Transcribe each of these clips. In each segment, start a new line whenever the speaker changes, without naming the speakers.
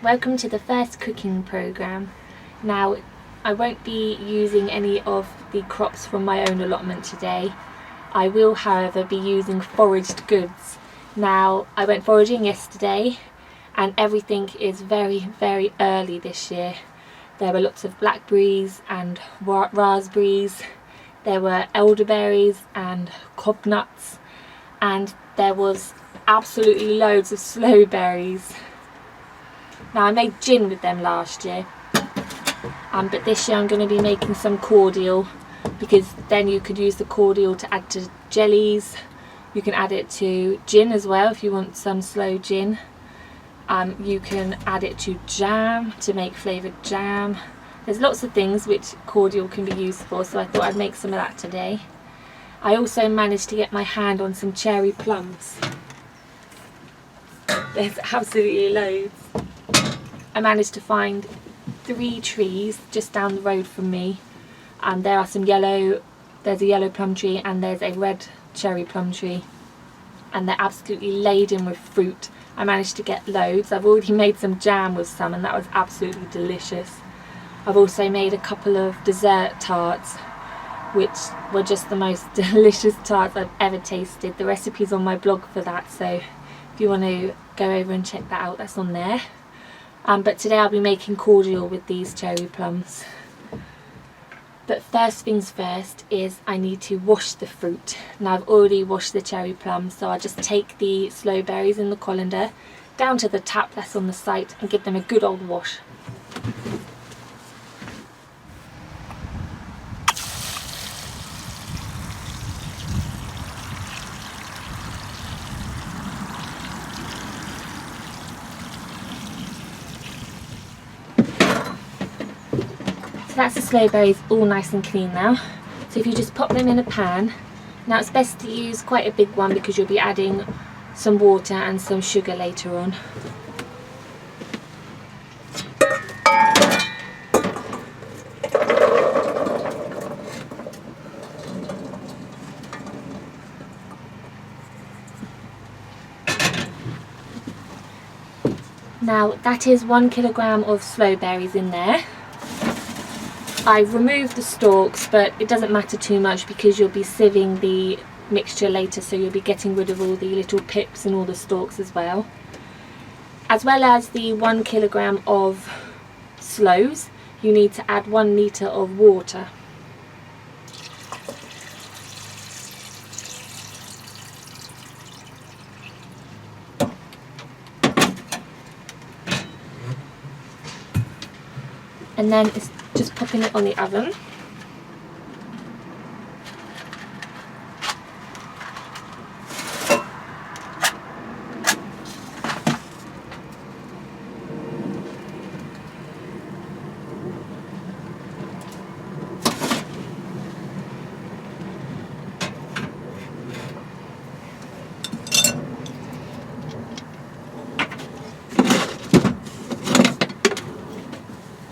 Welcome to the first cooking programme. Now, I won't be using any of the crops from my own allotment today. I will, however, be using foraged goods. Now, I went foraging yesterday and everything is very early this year. There were lots of blackberries and raspberries, there were elderberries and cob nuts, and there was absolutely loads of sloe berries. Now, I made gin with them last year, but this year I'm going to be making some cordial, because then you could use the cordial to add to jellies. You can add it to gin as well if you want some sloe gin. You can add it to jam to make flavoured jam. There's lots of things which cordial can be used for, so I thought I'd make some of that today. I also managed to get my hand on some cherry plums. There's absolutely loads. I managed to find 3 trees just down the road from me, and there are some there's a yellow plum tree and there's a red cherry plum tree, and they're absolutely laden with fruit. I managed to get loads. I've already made some jam with some and that was absolutely delicious. I've also made a couple of dessert tarts which were just the most delicious tarts I've ever tasted. The recipe's on my blog for that, so if you want to go over and check that out, that's on there. But today I'll be making cordial with these cherry plums. But first things first is I need to wash the fruit. Now, I've already washed the cherry plums, so I'll just take the sloe berries in the colander down to the tap that's on the site and give them a good old wash. So that's the sloe berries all nice and clean now. So if you just pop them in a pan. Now, it's best to use quite a big one because you'll be adding some water and some sugar later on. Now, that is 1 kilogram of sloe berries in there. I've removed the stalks, but it doesn't matter too much because you'll be sieving the mixture later, so you'll be getting rid of all the little pips and all the stalks as well. As well as the 1 kilogram of sloes, you need to add 1 litre of water. And then it's just popping it on the oven.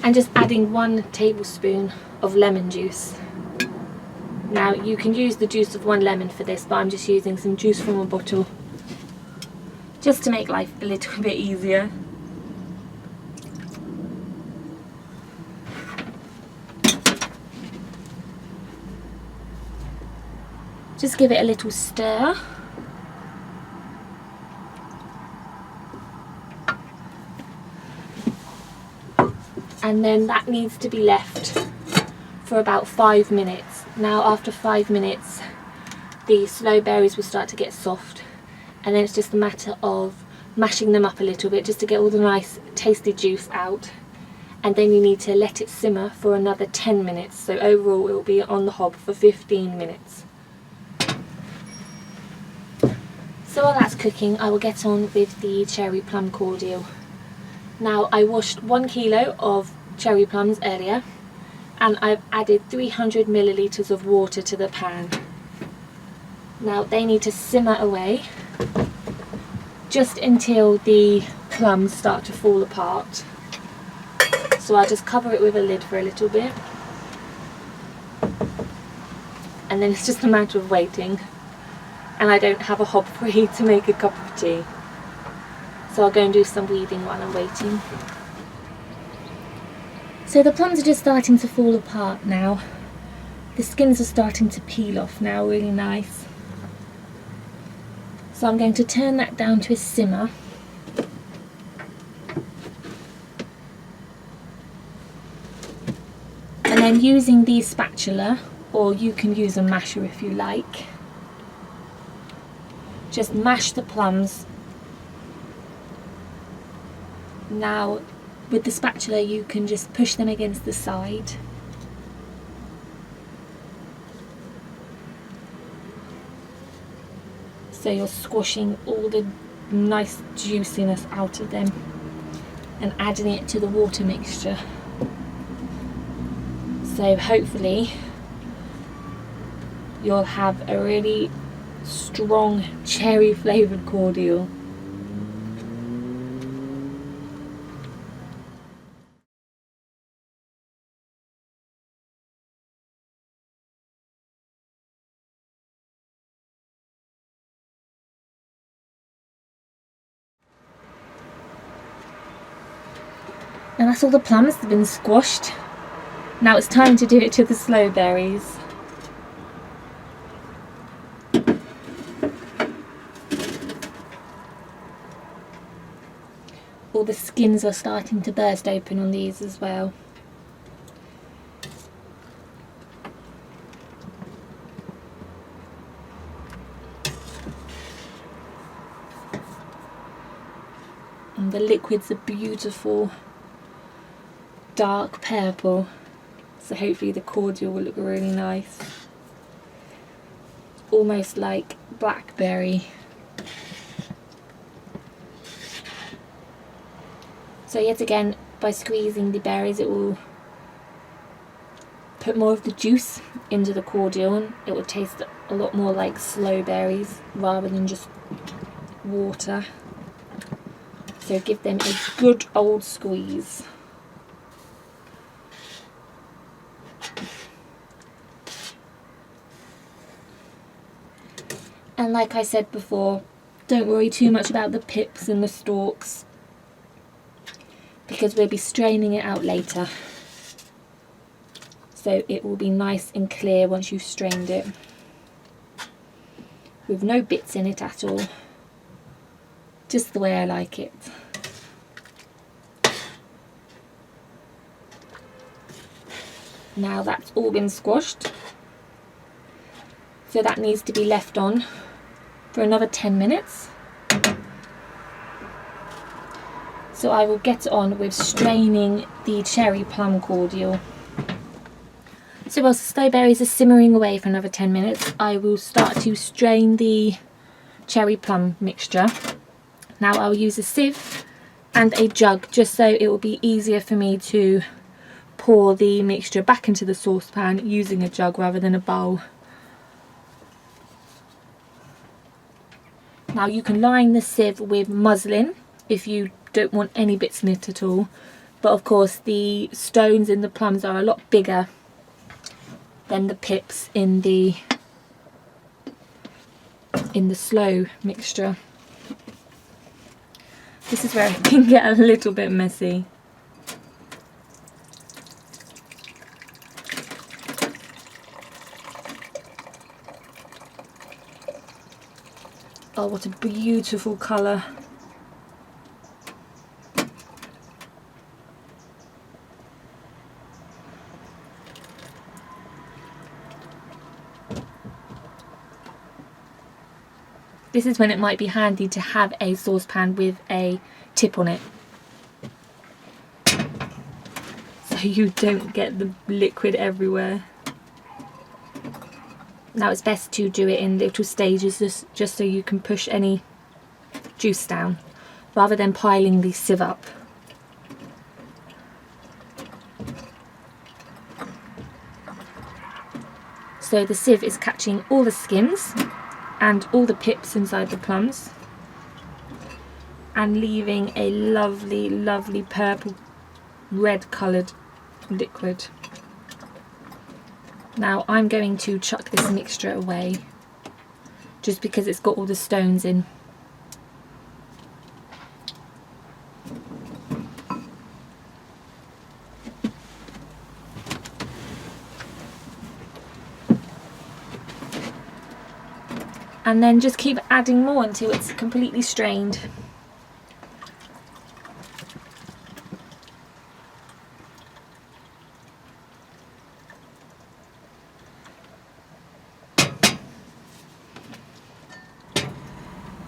And just adding 1 tablespoon of lemon juice. Now, you can use the juice of 1 lemon for this, but I'm just using some juice from a bottle just to make life a little bit easier. Just give it a little stir. And then that needs to be left for about 5 minutes. Now, after 5 minutes, the sloe berries will start to get soft, and then it's just a matter of mashing them up a little bit just to get all the nice tasty juice out. And then you need to let it simmer for another 10 minutes. So overall it will be on the hob for 15 minutes. So while that's cooking, I will get on with the cherry plum cordial. Now, I washed 1 kilo of cherry plums earlier, and I've added 300 millilitres of water to the pan. Now, they need to simmer away just until the plums start to fall apart. So I'll just cover it with a lid for a little bit, and then it's just a matter of waiting. And I don't have a hob free to make a cup of tea, so I'll go and do some weeding while I'm waiting. So the plums are just starting to fall apart now. The skins are starting to peel off now, really nice. So I'm going to turn that down to a simmer. And then using the spatula, or you can use a masher if you like, just mash the plums. Now with the spatula you can just push them against the side. So you're squashing all the nice juiciness out of them and adding it to the water mixture. So hopefully you'll have a really strong cherry flavoured cordial. And that's all the plums that have been squashed. Now it's time to do it to the sloe berries. All the skins are starting to burst open on these as well. And the liquid's a beautiful dark purple, so hopefully the cordial will look really nice. Almost like blackberry. So yet again, by squeezing the berries it will put more of the juice into the cordial and it will taste a lot more like sloe berries rather than just water. So give them a good old squeeze. And like I said before, don't worry too much about the pips and the stalks, because we'll be straining it out later. So it will be nice and clear once you've strained it, with no bits in it at all. Just the way I like it. Now that's all been squashed, so that needs to be left on for another 10 minutes. So I will get on with straining the cherry plum cordial. So whilst the sloe berries are simmering away for another 10 minutes, I will start to strain the cherry plum mixture. Now I'll use a sieve and a jug just so it will be easier for me to pour the mixture back into the saucepan using a jug rather than a bowl. Now you can line the sieve with muslin if you don't want any bits in it at all, but of course the stones in the plums are a lot bigger than the pips in the sloe mixture. This is where it can get a little bit messy. Oh, what a beautiful colour. This is when it might be handy to have a saucepan with a tip on it, so you don't get the liquid everywhere. Now it's best to do it in little stages just so you can push any juice down rather than piling the sieve up. So the sieve is catching all the skins and all the pips inside the plums and leaving a lovely, lovely purple red coloured liquid. Now I'm going to chuck this mixture away just because it's got all the stones in. and then just keep adding more until it's completely strained.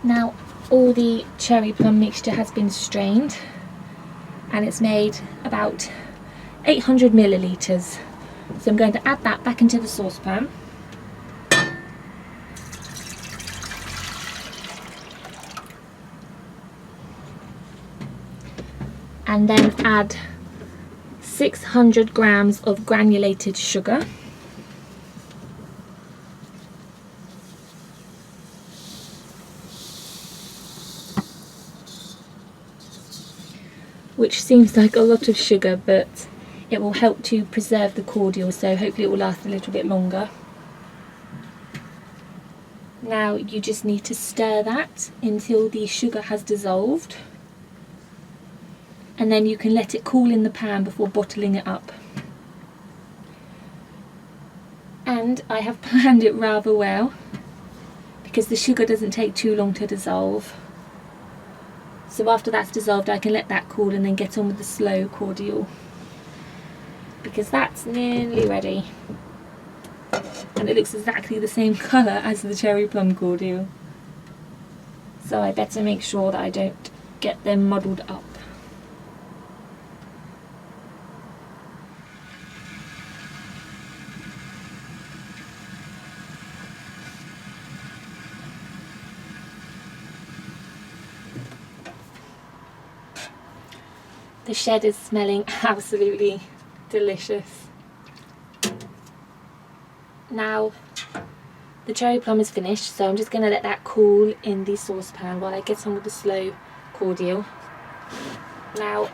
Now all the cherry plum mixture has been strained, and it's made about 800 millilitres. So I'm going to add that back into the saucepan. And then add 600 grams of granulated sugar. Which seems like a lot of sugar, but it will help to preserve the cordial, so hopefully it will last a little bit longer. Now you just need to stir that until the sugar has dissolved, and then you can let it cool in the pan before bottling it up. And I have planned it rather well, because the sugar doesn't take too long to dissolve. So after that's dissolved, I can let that cool and then get on with the sloe cordial, because that's nearly ready. And it looks exactly the same colour as the cherry plum cordial. So I better make sure that I don't get them muddled up. The shed is smelling absolutely delicious. Now the cherry plum is finished, so I'm just going to let that cool in the saucepan while I get on with the sloe cordial. Now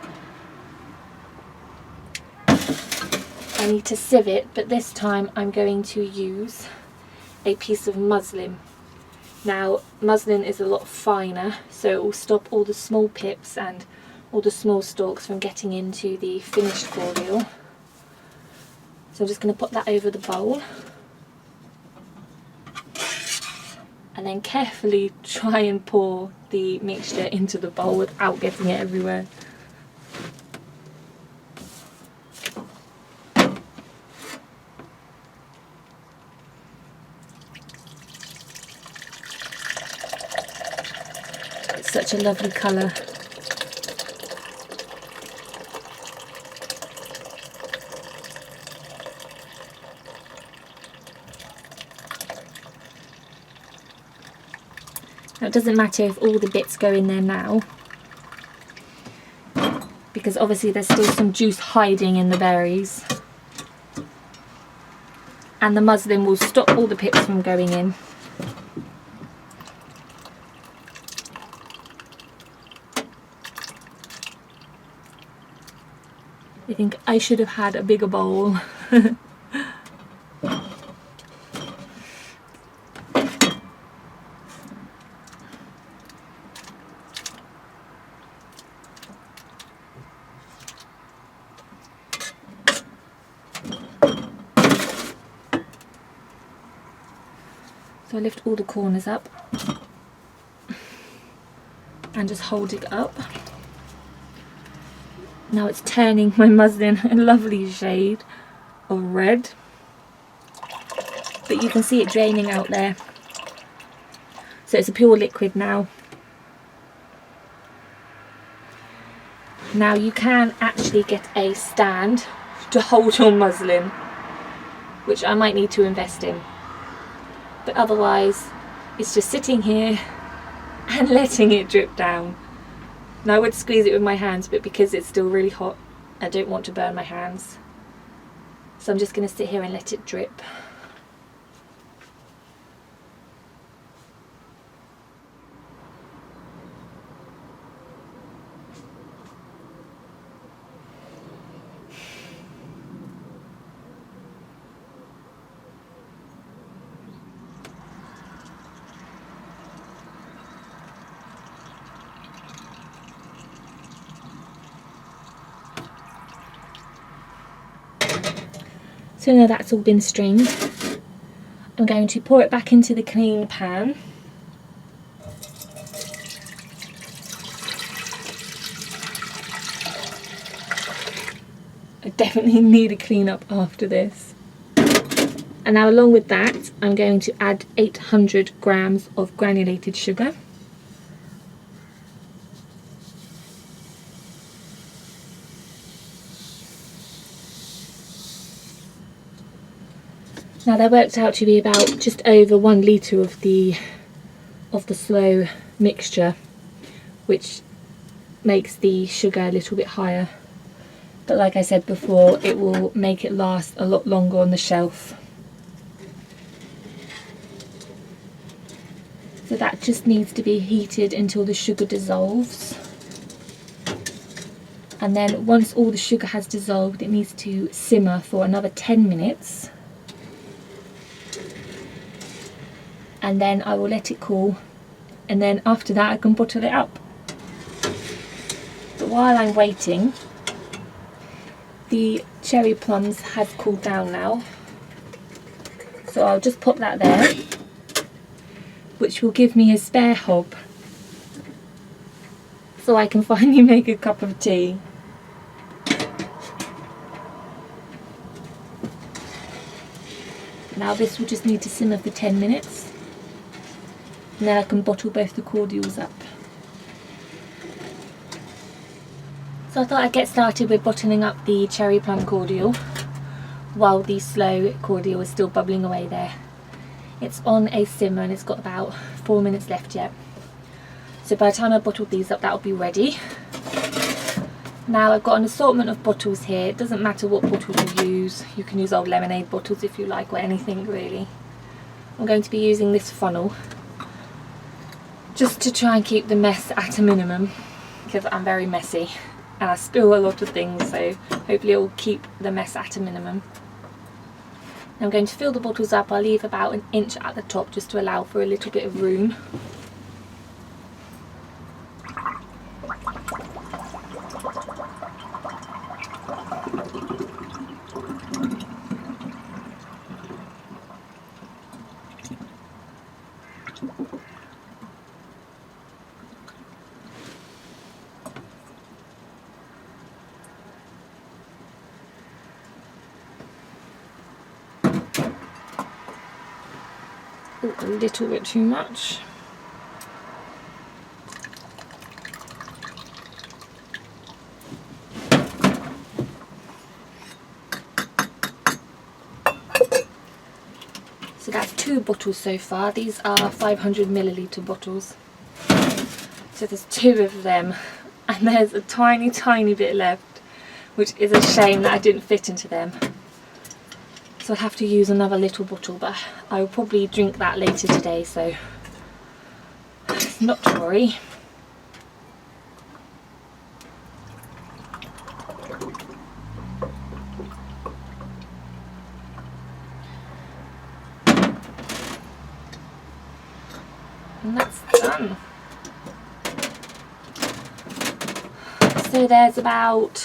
I need to sieve it, but this time I'm going to use a piece of muslin. Now muslin is a lot finer, so it will stop all the small pips and all the small stalks from getting into the finished cordial. So I'm just going to put that over the bowl, and then carefully try and pour the mixture into the bowl without getting it everywhere. It's such a lovely colour. Now it doesn't matter if all the bits go in there now, because obviously there's still some juice hiding in the berries, and the muslin will stop all the pips from going in. I think I should have had a bigger bowl. So I lift all the corners up and just hold it up. Now it's turning my muslin a lovely shade of red, but you can see it draining out there. So it's a pure liquid now. Now you can actually get a stand to hold your muslin, which I might need to invest in. But otherwise it's just sitting here and letting it drip down. Now I would squeeze it with my hands, but because it's still really hot, I don't want to burn my hands. So I'm just going to sit here and let it drip. So now that's all been strained, I'm going to pour it back into the clean pan definitely need a clean up after this. And now along with that, I'm going to add 800 grams of granulated sugar. Now that worked out to be about just over 1 litre of the Sloe mixture, which makes the sugar a little bit higher. But like I said before, it will make it last a lot longer on the shelf. So that just needs to be heated until the sugar dissolves. And then once all the sugar has dissolved, it needs to simmer for another 10 minutes. And then I will let it cool, and then after that I can bottle it up. But while I'm waiting, the cherry plums has cooled down now, so I'll just pop that there, which will give me a spare hob so I can finally make a cup of tea. Now this will just need to simmer for 10 minutes. And then I can bottle both the cordials up. So I thought I'd get started with bottling up the cherry plum cordial while the Sloe cordial is still bubbling away there. It's on a simmer and it's got about 4 minutes left yet. So by the time I bottled these up, that'll be ready. Now I've got an assortment of bottles here. It doesn't matter what bottles you use. You can use old lemonade bottles if you like, or anything really. I'm going to be using this funnel, just to try and keep the mess at a minimum, because I'm very messy and I spill a lot of things, so hopefully it will keep the mess at a minimum. Now I'm going to fill the bottles up. I'll leave about 1 inch at the top just to allow for a little bit of room. A little bit too much. So that's 2 bottles so far. These are 500 milliliter bottles. So there's 2 of them, and there's a tiny bit left, which is a shame that I didn't fit into them. So I'll have to use another little bottle, but I will probably drink that later today, so not to worry. And that's done. So there's about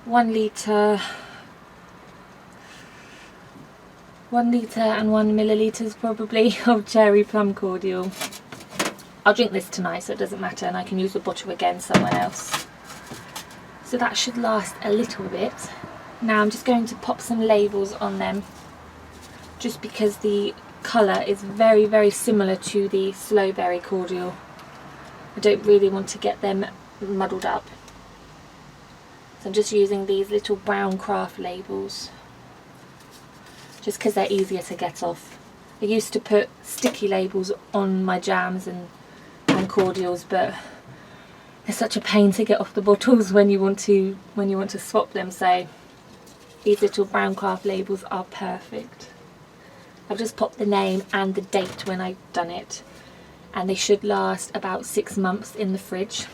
1 litre and 1 milliliters probably of cherry plum cordial. I'll drink this tonight, so it doesn't matter, and I can use the bottle again somewhere else. So that should last a little bit. Now I'm just going to pop some labels on them, just because the colour is very similar to the Sloe berry cordial. I don't really want to get them muddled up. So I'm just using these little brown craft labels, just because they're easier to get off. I used to put sticky labels on my jams and cordials, but it's such a pain to get off the bottles when you want to swap them, so these little brown craft labels are perfect. I've just popped the name and the date when I've done it, and they should last about 6 months in the fridge.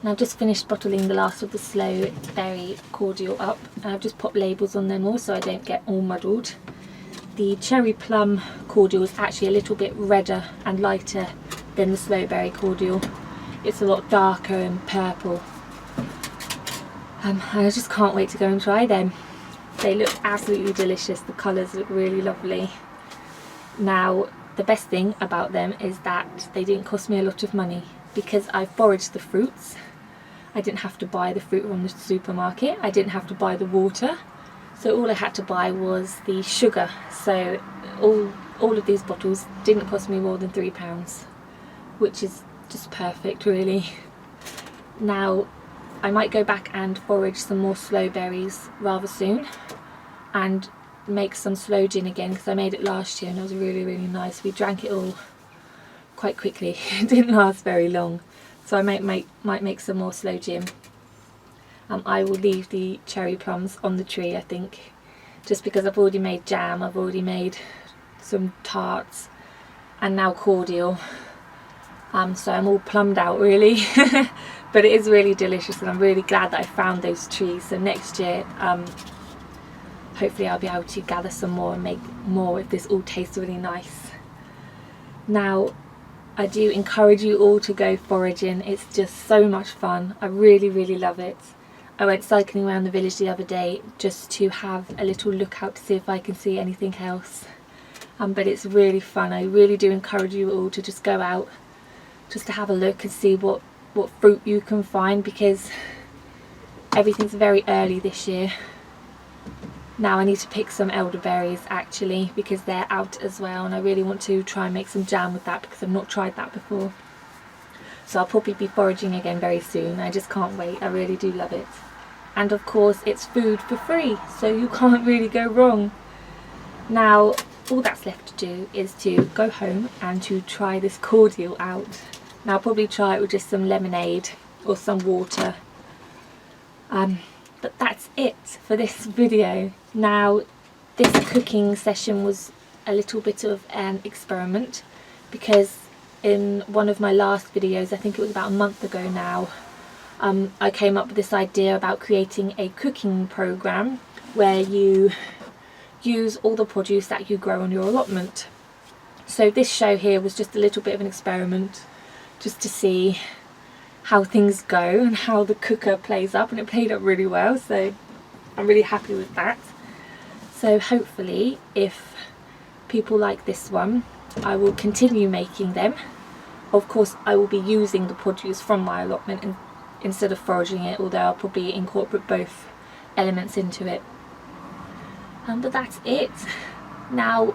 And I've just finished bottling the last of the Sloe berry cordial up, and I've just popped labels on them all so I don't get all muddled. The cherry plum cordial is actually a little bit redder and lighter than the Sloe berry cordial. It's a lot darker and purple. I just can't wait to go and try them. They look absolutely delicious. The colours look really lovely. Now, the best thing about them is that they didn't cost me a lot of money because I foraged the fruits. I didn't have to buy the fruit from the supermarket. I didn't have to buy the water. So all I had to buy was the sugar. So all of these bottles didn't cost me more than £3, which is just perfect really. Now, I might go back and forage some more sloe berries rather soon and make some sloe gin again, because I made it last year and it was really, really nice. We drank it all quite quickly. It didn't last very long. So I might make some more sloe gin. I will leave the cherry plums on the tree, I think, just because I've already made jam, I've already made some tarts, and now cordial. So I'm all plumbed out really. But it is really delicious and I'm really glad that I found those trees. So next year, hopefully I'll be able to gather some more and make more if this all tastes really nice. Now, I do encourage you all to go foraging. It's just so much fun. I really, really love it. I went cycling around the village the other day just to have a little look out to see if I can see anything else. But it's really fun. I really do encourage you all to just go out, just to have a look and see what fruit you can find, because everything's very early this year. Now I need to pick some elderberries actually, because they're out as well, and I really want to try and make some jam with that because I've not tried that before. So I'll probably be foraging again very soon. I just can't wait. I really do love it. And of course it's food for free, so you can't really go wrong. Now all that's left to do is to go home and to try this cordial out. Now I'll probably try it with just some lemonade or some water. But that's it for this video. Now, this cooking session was a little bit of an experiment, because in one of my last videos, I think it was about a month ago now, I came up with this idea about creating a cooking program where you use all the produce that you grow on your allotment. So this show here was just a little bit of an experiment, just to see how things go and how the cooker plays up, and it played up really well, so I'm really happy with that. So hopefully if people like this one, I will continue making them. Of course I will be using the produce from my allotment instead of foraging it, although I'll probably incorporate both elements into it. But that's it. Now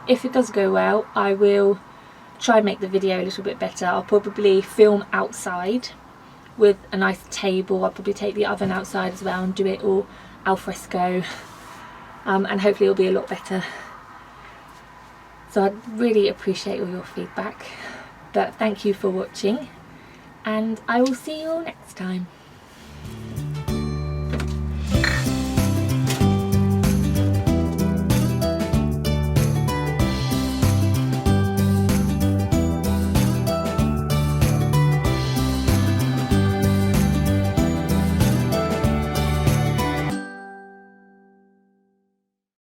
if it does go well, I will try and make the video a little bit better. I'll probably film outside with a nice table. I'll probably take the oven outside as well and do it all al fresco, and hopefully it'll be a lot better. So I'd really appreciate all your feedback, but thank you for watching and I will see you all next time.